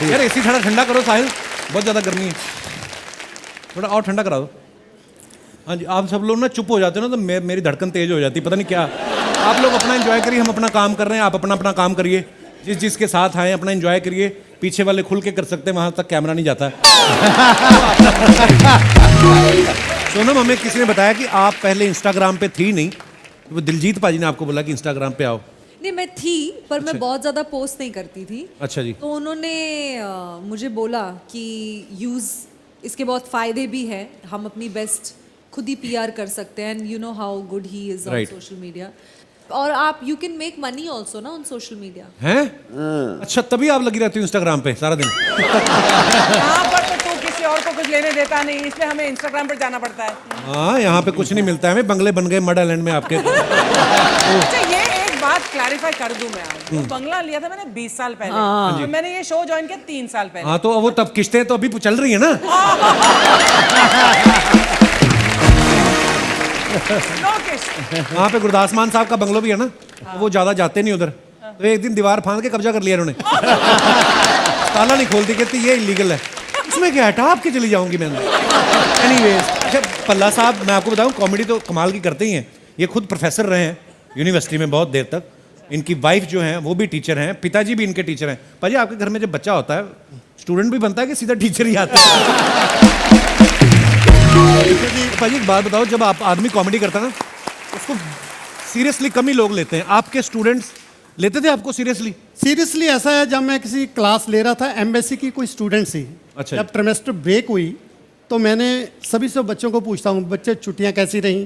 यार एसी थोड़ा ठंडा करो साहिल, बहुत ज़्यादा गर्मी है, थोड़ा और ठंडा करा दो। हाँ जी, आप सब लोग ना चुप हो जाते हो ना तो मेरी धड़कन तेज हो जाती है, पता नहीं क्या। आप लोग अपना एंजॉय करिए, हम अपना काम कर रहे हैं, आप अपना अपना काम करिए। जिसके साथ आए अपना एंजॉय करिए, पीछे वाले खुल के कर सकते हैं, वहाँ तक कैमरा नहीं जाता। सोनम, हमें किसी ने बताया कि आप पहले इंस्टाग्राम पे थी नहीं, वो दिलजीत पाजी ने आपको बोला कि इंस्टाग्राम पे आओ। नहीं, मैं थी पर मैं बहुत ज़्यादा पोस्ट नहीं करती थी। अच्छा जी। तो उन्होंने मुझे बोला कि यूज़ इसके बहुत फ़ायदे भी हैं, हम अपनी बेस्ट खुद ही पीआर कर सकते हैं, and you know how good he is on social media. और आप you can make money also ना ऑन सोशल मीडिया। हैं? अच्छा, तभी आप लगी रहती हो इंस्टाग्राम पे सारा दिन? यहाँ पर तो तू किसी और को कुछ लेने देता नहीं, इसलिए हमें इंस्टाग्राम पर जाना पड़ता है। हाँ, यहाँ पे कुछ नहीं मिलता है हमें, बंगले बन गए मड आइलैंड में आपके। अच्छा, ये एक बात क्लैरिफाई कर दूं मैं आज। वो बंगला लिया था मैंने 20 साल पहले, और मैंने ये शो ज्वाइन किया 3 साल पहले। हाँ, तो वो तब किस्तें तो अभी चल रही है ना। वहाँ पे गुरदास मान साहब का बंगलो भी है ना, तो वो ज्यादा जाते नहीं उधर, तो एक दिन दीवार फांद के कब्जा कर लिया उन्होंने। ताला नहीं खोलती, कहती ये इलीगल है। उसमें क्या है, टाप के चली जाऊंगी मैं। एनीवेज, अच्छा पल्ला साहब, मैं आपको बताऊं कॉमेडी तो कमाल की करते ही हैं। ये खुद प्रोफेसर रहे हैं यूनिवर्सिटी में बहुत देर तक, इनकी वाइफ जो है वो भी टीचर हैं, पिताजी भी इनके टीचर हैं। पाजी, आपके घर में जब बच्चा होता है स्टूडेंट भी बनता है कि सीधा टीचर ही आता है? पाजी एक बात बताओ, जब आप आदमी कॉमेडी करता है ना, उसको सीरियसली कम ही लोग लेते हैं, आपके स्टूडेंट्स लेते थे आपको सीरियसली? सीरियसली ऐसा है, जब मैं किसी क्लास ले रहा था एम्बेसी की कोई स्टूडेंट थी। अच्छा। जब ट्रिमेस्टर ब्रेक हुई तो मैंने सभी से बच्चों को पूछता हूँ, बच्चे छुट्टियाँ कैसी रहीं?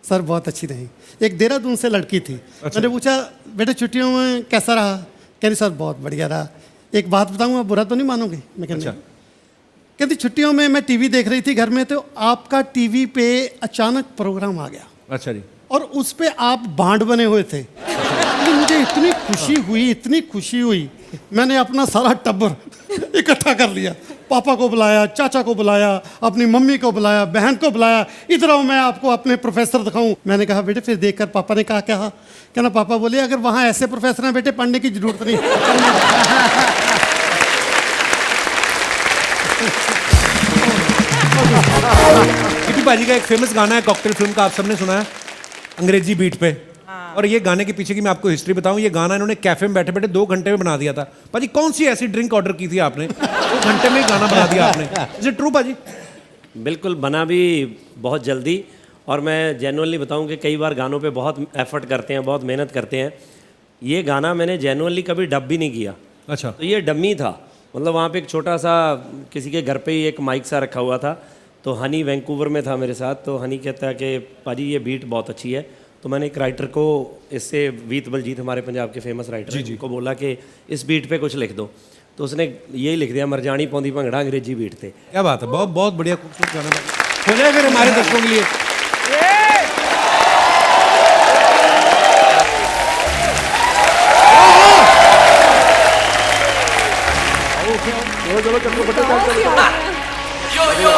सर बहुत अच्छी रहीं। एक देहरादून से लड़की थी। अच्छा। मैंने पूछा बेटे छुट्टियों में कैसा रहा? कह रही सर बहुत बढ़िया रहा। एक बात बताऊँ, आप बुरा तो नहीं मानोगे? मैं कह अच्छा। कहती छुट्टियों में मैं टीवी देख रही थी घर में, तो आपका टीवी पे अचानक प्रोग्राम आ गया। अच्छा जी। और उस पे आप बांड बने हुए थे। मुझे इतनी खुशी हुई, इतनी खुशी हुई, मैंने अपना सारा टब्बर इकट्ठा कर लिया। पापा को बुलाया, चाचा को बुलाया, अपनी मम्मी को बुलाया, बहन को बुलाया, इधर आओ मैं आपको अपने प्रोफेसर दिखाऊं। मैंने कहा बेटे, फिर देखकर पापा ने कहा क्या? कहना पापा बोले अगर वहाँ ऐसे प्रोफेसर हैं बेटे, पढ़ने की जरूरत नहीं। टीपी पाजी का एक फेमस गाना है कॉकटेल फिल्म का, आप सबने सुना है, अंग्रेजी बीट पे। और ये गाने के पीछे की मैं आपको हिस्ट्री बताऊं, ये गाना इन्होंने कैफे में बैठे बैठे 2 घंटे में बना दिया था। पाजी कौन सी ऐसी ड्रिंक ऑर्डर की थी आपने, 2 घंटे में ही गाना बना दिया आपने? इज इट ट्रू पाजी? बिल्कुल, बना भी बहुत जल्दी। और मैं जेन्युइनली बताऊं कि कई बार गानों पे बहुत एफर्ट करते हैं, बहुत मेहनत करते हैं। ये गाना मैंने जेन्युइनली कभी डब भी नहीं किया। अच्छा। तो ये डम्मी था, मतलब वहाँ पे एक छोटा सा किसी के घर पे ही एक माइक सा रखा हुआ था। तो हनी वैंकूवर में था मेरे साथ, तो हनी कहता है कि पाजी ये बीट बहुत अच्छी है। तो मैंने एक राइटर को, इससे वीत बलजीत हमारे पंजाब के फेमस राइटर हैं, उनको बोला कि इस बीट पे कुछ लिख दो। तो उसने यही लिख दिया, मरजानी पौंदी भंगड़ा अंग्रेजी बीट थे। क्या बात है, बहुत बहुत बढ़िया, खूबसूरत गाना हो जाए फिर हमारे दर्शकों के लिए। चलो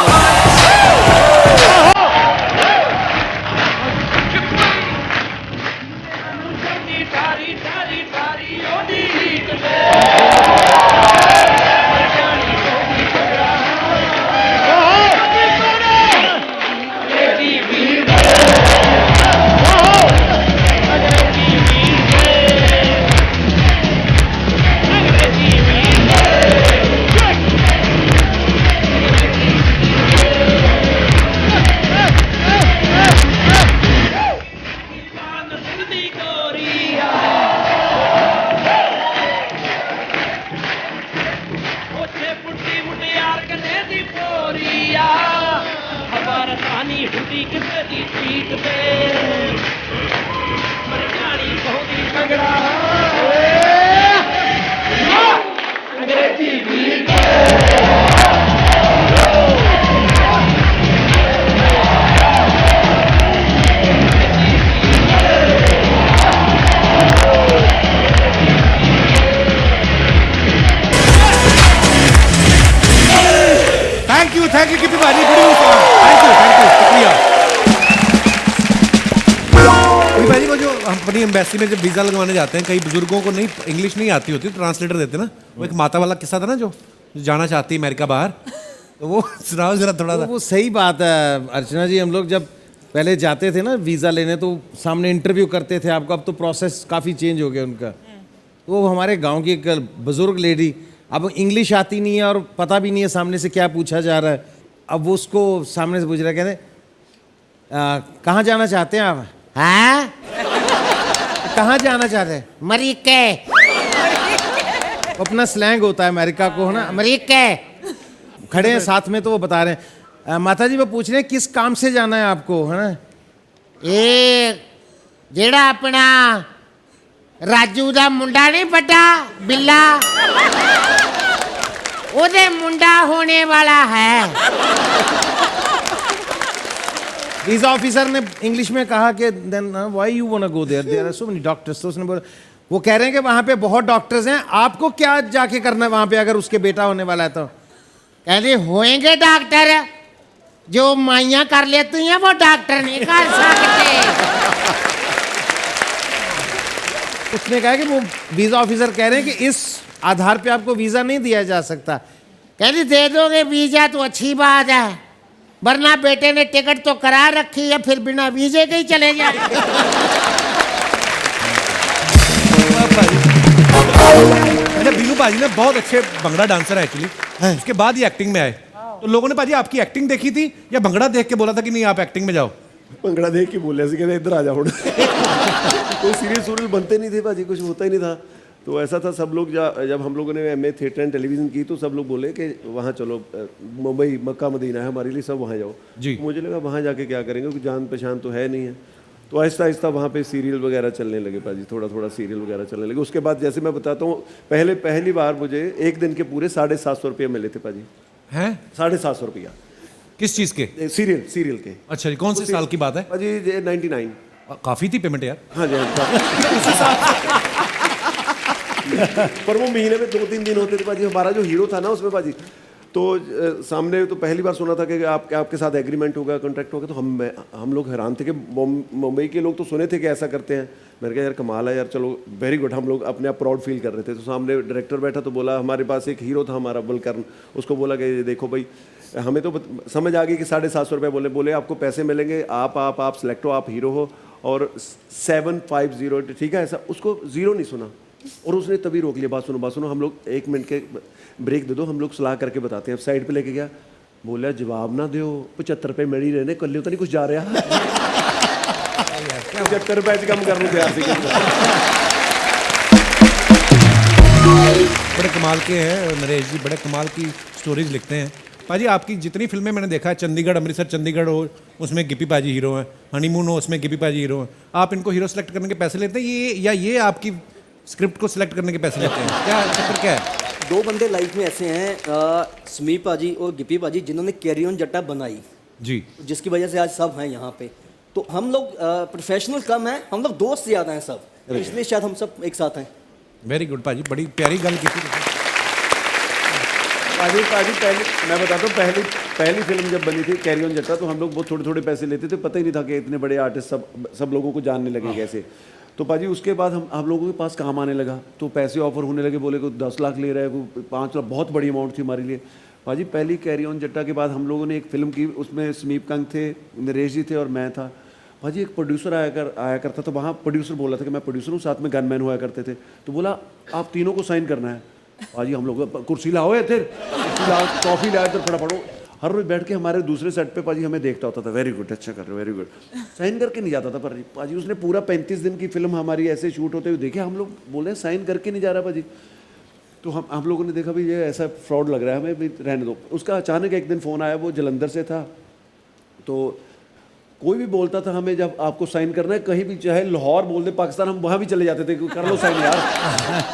अभी भाई वो जो हम अपनी एम्बेसी में जब वीज़ा लगवाने जाते हैं, कई बुजुर्गों को नहीं इंग्लिश नहीं आती होती, ट्रांसलेटर देते ना। वो एक माता वाला किस्सा था ना, जो जाना चाहती है अमेरिका बाहर, तो वो सुनाओ जरा थोड़ा सा। वो सही बात है अर्चना जी। हम लोग जब पहले जाते थे ना वीज़ा लेने, तो सामने इंटरव्यू करते थे आपको। अब तो प्रोसेस काफ़ी चेंज हो गया उनका। वो हमारे गांव की एक बुजुर्ग लेडी, अब इंग्लिश आती नहीं है और पता भी नहीं है सामने से क्या पूछा जा रहा है। अब वो उसको सामने से पूछ रहा है, कहते कहाँ जाना चाहते हैं आप? हैं? कहाँ जाना चाहते हैं? अमेरिका। अपना स्लैंग होता है अमेरिका को, है ना, अमेरिका। खड़े हैं साथ में तो वो बता रहे हैं, माता जी वो पूछ रहे हैं किस काम से जाना है आपको, है ना? ਇਹ ਜਿਹੜਾ ਆਪਣਾ ਰਾਜੂ ਦਾ ਮੁੰਡਾ ਨਹੀਂ ਵੱਡਾ ਬਿੱਲਾ ਉਹਦੇ ਮੁੰਡਾ ਹੋਣੇ ਵਾਲਾ ਹੈ वीजा ऑफिसर ने इंग्लिश में कहा कि then why you want to go there, there are so many doctors. तो उसने बोला, वो कह रहे हैं कि वहाँ पे बहुत डॉक्टर्स हैं, आपको क्या जाके करना है वहाँ पे अगर उसके बेटा होने वाला है तो? ਕਹਿੰਦੇ ਹੋएंगे डॉक्टर जो माइयां कर लेती हैं वो डॉक्टर नहीं कर सकते उसने कहा कि वो वीजा ऑफिसर कह रहे हैं कि इस आधार पे आपको वीजा नहीं दिया जा सकता। कहते दे दोगे वीजा तो अच्छी बात है, वरना बेटे ने टिकट तो करा रखी है, फिर बिना वीजे के ही चले जाए अच्छा, बीनू पाजी ना बहुत अच्छे भंगड़ा डांसर है एक्चुअली, उसके बाद ही एक्टिंग में आए। तो लोगों ने पाजी आपकी एक्टिंग देखी थी या भंगड़ा देख के बोला था कि नहीं आप एक्टिंग में जाओ? ਭੰਗੜਾ देख के बोले ऐसे कहते इधर आ जाओ कोई सीरियल सूरियल बनते नहीं थे भाजी, कुछ होता ही नहीं था। तो ऐसा था, सब लोग जब हम लोगों ने MA थिएटर एंड टेलीविज़न की तो सब लोग बोले कि वहाँ चलो, मुंबई मक्का मदीना है हमारे लिए, सब वहाँ जाओ जी। मुझे लगा वहाँ जाके क्या करेंगे, क्योंकि जान पहचान तो है नहीं है। तो आहिस्ता आहिस्ता वहाँ पे सीरियल वगैरह चलने लगे पाजी, थोड़ा थोड़ा सीरियल वगैरह चलने लगे। उसके बाद जैसे मैं बताता हूँ, पहली बार मुझे एक दिन के पूरे 750 रुपये मिले थे पाजी। हैं? 750 रुपया किस चीज़ के? सीरियल के। अच्छा जी, कौन से साल की बात है? पाजी 99। काफ़ी थी पेमेंट यार। हाँ जी, पर वो महीने में 2-3 दिन होते थे पाजी। हमारा जो हीरो था ना उसमें पाजी, तो सामने तो पहली बार सुना था कि आपके साथ एग्रीमेंट होगा, कॉन्ट्रैक्ट होगा। तो हम लोग हैरान थे कि मुंबई के लोग तो सुने थे कि ऐसा करते हैं। मैंने कहा यार कमाल है यार, चलो वेरी गुड। हम लोग अपने आप प्राउड फील कर रहे थे। तो सामने डायरेक्टर बैठा तो बोला, हमारे पास एक हीरो था हमारा बलकर्ण, उसको बोला कि देखो भाई, हमें तो समझ आ गई कि 750 रुपये बोले आपको पैसे मिलेंगे, आप सिलेक्ट हो, आप हीरो हो, और 750, ठीक है ऐसा। उसको जीरो नहीं सुना और उसने तभी रोक लिया, बात सुनो, हम लोग 1 मिनट के ब्रेक दे दो, हम लोग सलाह करके बताते हैं। साइड पे लेके गया, बोला जवाब ना दो, 75 रुपये मेरी रहने कल तो नहीं कुछ जा रहा 75 रुपये कम कर लूँ बड़े कमाल के हैं नरेश जी, बड़े कमाल की स्टोरीज लिखते हैं पाजी। आपकी जितनी फिल्में मैंने देखा है, चंडीगढ़ अमृतसर चंडीगढ़ हो, उसमें गिप्पी पाजी हीरो हैं, हनीमून हो उसमें गिप्पी पाजी हीरो हैं। आप इनको हीरो सेलेक्ट करने के पैसे लेते हैं ये आपकी स्क्रिप्ट को सिलेक्ट करने के पैसे लेते हैं? क्या चक्कर क्या है? 2 बंदे लाइफ में ऐसे हैं, समीप पाजी और गिप्पी पाजी, जिन्होंने कैरी ऑन जट्टा बनाई जी, जिसकी वजह से आज सब हैं यहाँ पे। तो हम लोग प्रोफेशनल कम हैं, हम लोग दोस्त ज़्यादा हैं सब, इसलिए शायद हम सब एक साथ हैं। वेरी गुड पाजी, बड़ी प्यारी गल की थी पाजी। पहली मैं बताता हूँ, पहली फिल्म जब बनी थी कैरी ऑन जट्टा, तो हम लोग बहुत थोड़े पैसे लेते थे, पता ही नहीं था कि इतने बड़े आर्टिस्ट सब लोगों को जानने लगे कैसे। तो पाजी उसके बाद हम लोगों के पास काम आने लगा, तो पैसे ऑफर होने लगे, बोले कोई 10 लाख ले रहा है, कोई 5 लाख, बहुत बड़ी अमाउंट थी हमारे लिए पाजी। पहली कैरी ऑन जट्टा के बाद हम लोगों ने एक फिल्म की, उसमें समीप कंग थे, नरेश जी थे और मैं था पाजी। एक प्रोड्यूसर आया करता था वहाँ, प्रोड्यूसर बोला था कि मैं प्रोड्यूसर हूँ, साथ में गनमैन हुआ करते थे। तो बोला आप तीनों को साइन करना है पाजी। हम लोग कुर्सी लाओ इधर, कॉफ़ी लाओ इधर, फटाफट। हर रोज बैठ के हमारे दूसरे सेट पे पाजी हमें देखता होता था, वेरी गुड, अच्छा कर रहे हो, वेरी गुड। साइन करके नहीं जाता था पर पाजी। उसने पूरा 35 दिन की फिल्म हमारी ऐसे शूट होते हुए देखे, हम लोग बोले साइन करके नहीं जा रहा पाजी। तो हम लोगों ने देखा भाई ये ऐसा फ्रॉड लग रहा है, हमें भी रहने दो। उसका अचानक एक दिन फ़ोन आया, वो जलंधर से था। तो कोई भी बोलता था हमें जब आपको साइन करना है, कहीं भी चाहे लाहौर बोल दे, पाकिस्तान, हम वहाँ भी चले जाते थे, कर लो साइन यार।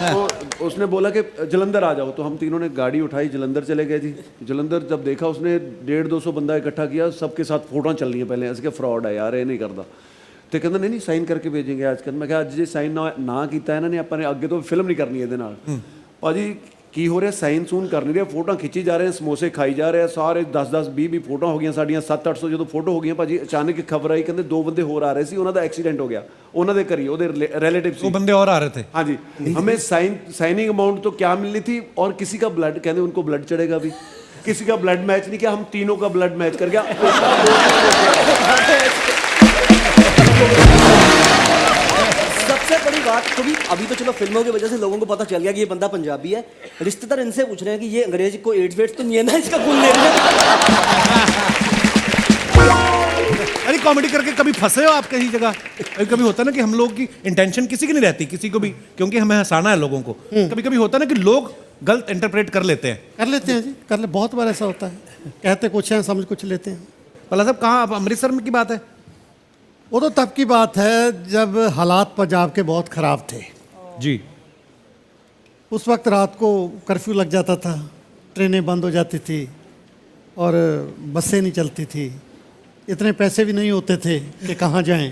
तो उसने बोला कि जलंधर आ जाओ। तो हम तीनों ने गाड़ी उठाई, जलंधर चले गए जी। जलंधर जब देखा उसने 150-200 बंदा इकट्ठा किया, सबके साथ फोटो चल रही है पहले, ऐसे कि फ्रॉड है यार, ये नहीं करता। तो कहता नहीं साइन करके भेजेंगे आज कल। मैं कहा अज जे साइन ना किया इन्होंने, अपने अगे तो फिल्म नहीं करनी ये भाजी की हो रहा साइन सून कर नहीं रहा, फोटो खिंची जा रहे हैं, समोसे खाई जा रहे हैं सारे, 10-10 20-20 फोटो हो गई साड़ियाँ, 700-800 जो फोटो हो गई भाजी। अचानक खबर आई कहते 2 बंदे होर आ रहे थे, उन्होंने एक्सीडेंट हो गया, उन्होंने करी ਉਹਦੇ रिलेटिव 2 बंदे और आ रहे थे। हाँ जी, हमें साइनिंग अमाउंट तो क्या मिलनी थी, और किसी का ब्लड, कहते उनको ब्लड चढ़ेगा भी, किसी का ब्लड मैच नहीं किया, हम तीनों का ब्लड मैच कर गया। सबसे बड़ी बात तो भी अभी तो चलो फिल्मों की वजह से लोगों को पता चल गया कि ये बंदा पंजाबी है, रिश्तेदार इनसे पूछ रहे हैं कि ये अंग्रेज को एड्स वेड्स तो नहीं है ना, इसका खून ले रहे हैं। अरे कॉमेडी करके कभी फंसे हो आप कहीं जगह? कभी होता है ना कि हम लोग की इंटेंशन किसी की नहीं रहती, किसी को भी, क्योंकि हमें हंसाना है लोगों को, कभी कभी होता है ना कि लोग गलत इंटरप्रेट कर लेते हैं। कर लेते हैं जी, कर ले, बहुत बार ऐसा होता है, कहते कुछ हैं समझ कुछ लेते हैं। पल्ला साहब कहाँ, आप अमृतसर में की बात है? वो तो तब की बात है जब हालात पंजाब के बहुत ख़राब थे जी। उस वक्त रात को कर्फ्यू लग जाता था, ट्रेनें बंद हो जाती थी और बसें नहीं चलती थी, इतने पैसे भी नहीं होते थे कि कहाँ जाएं।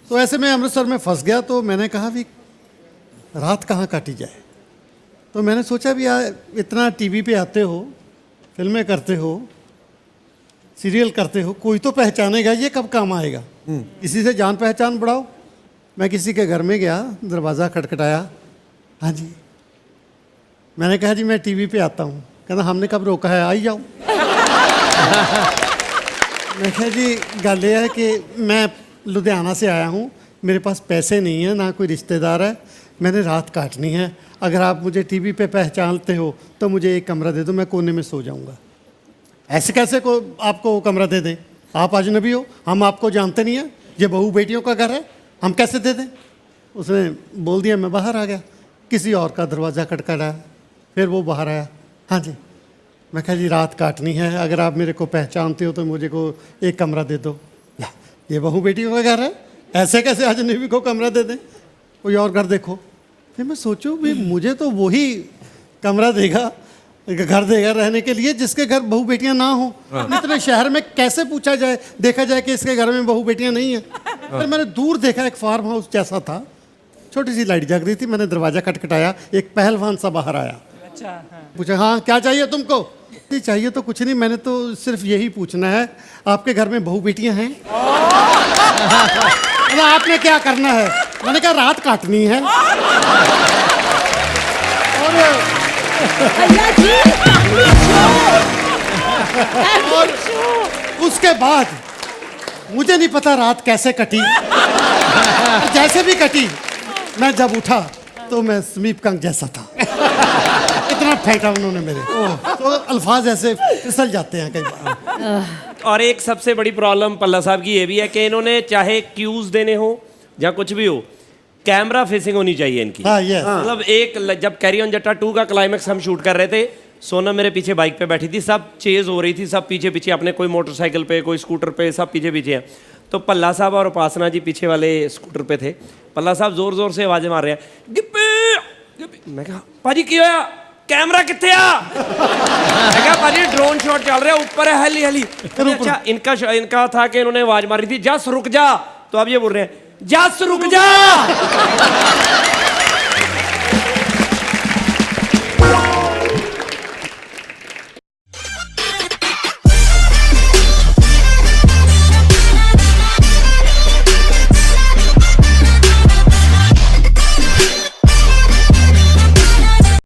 तो ऐसे में अमृतसर में फंस गया, तो मैंने कहा भी रात कहाँ काटी जाए। तो मैंने सोचा भी यार इतना टीवी पे आते हो, फिल्में करते हो, सीरियल करते हो, कोई तो पहचानेगा, ये कब काम आएगा, किसी से जान पहचान बढ़ाओ। मैं किसी के घर में गया, दरवाज़ा खटखटाया, हाँ जी, मैंने कहा जी मैं टीवी पे आता हूँ, कहना हमने कब रोका है, आई जाओ। मैं कहा जी गल ये है कि मैं लुधियाना से आया हूँ, मेरे पास पैसे नहीं है, ना कोई रिश्तेदार है, मैंने रात काटनी है, अगर आप मुझे टीवी पे पहचानते हो तो मुझे एक कमरा दे दो, मैं कोने में सो जाऊँगा। ऐसे कैसे को आपको कमरा दे दें, आप अजनबी हो, हम आपको जानते नहीं हैं, ये बहू बेटियों का घर है, हम कैसे दे दें। उसने बोल दिया, मैं बाहर आ गया, किसी और का दरवाज़ा खटखटाया, फिर वो बाहर आया, हाँ जी, मैं कहा जी रात काटनी है, अगर आप मेरे को पहचानते हो तो मुझे को एक कमरा दे दो। ये बहू बेटियों का घर है, ऐसे कैसे अजनबी को कमरा दे दें, कोई और घर देखो। फिर मैं सोचूं भी मुझे तो वही कमरा देगा, घर देगा रहने के लिए जिसके घर बहू बेटियां ना हो। इतने शहर में कैसे पूछा जाए, देखा जाए कि इसके घर में बहू बेटियां नहीं है। फिर मैंने दूर देखा, एक फार्म हाउस जैसा था, छोटी सी लाइट जग रही थी, मैंने दरवाज़ा खटखटाया, एक पहलवान सा बाहर आया। अच्छा, हाँ। पूछा हाँ क्या चाहिए तुमको? नहीं चाहिए तो कुछ नहीं, मैंने तो सिर्फ यही पूछना है, आपके घर में बहू बेटियां हैं? आपने क्या करना है? मैंने कहा रात काटनी है। और उसके बाद मुझे नहीं पता रात कैसे कटी, जैसे भी कटी, मैं जब उठा तो मैं समीप कंग जैसा था। इतना फेंटा उन्होंने मेरे, तो अल्फाज ऐसे फिसल जाते हैं कई बार। और एक सबसे बड़ी प्रॉब्लम पल्ला साहब की ये भी है कि इन्होंने चाहे क्यूज देने हो या कुछ भी हो, कैमरा फेसिंग होनी चाहिए इनकी। हाँ, yes. मतलब एक जब कैरी ऑन जट्टा 2 का क्लाइमेक्स हम शूट कर रहे थे, सोनम मेरे पीछे बाइक पे बैठी थी, सब चेज हो रही थी, सब पीछे पीछे अपने, कोई मोटरसाइकिल पे, कोई स्कूटर पे, सब पीछे पीछे हैं। तो पल्ला साहब और उपासना जी पीछे वाले स्कूटर पे थे। पल्ला साहब जोर जोर से आवाजें मार रहे हैं, गिप्पी गिप्पी। मैं कहा पाजी की होया, कैमरा किथे आ? मैं कहा पाजी ड्रोन शॉट चल रहा है, ऊपर है, हली हली। अच्छा, इनका था कि इन्होंने आवाज मारी थी, जस रुक जा, तो अब ये बोल रहे हैं जस रुक जा।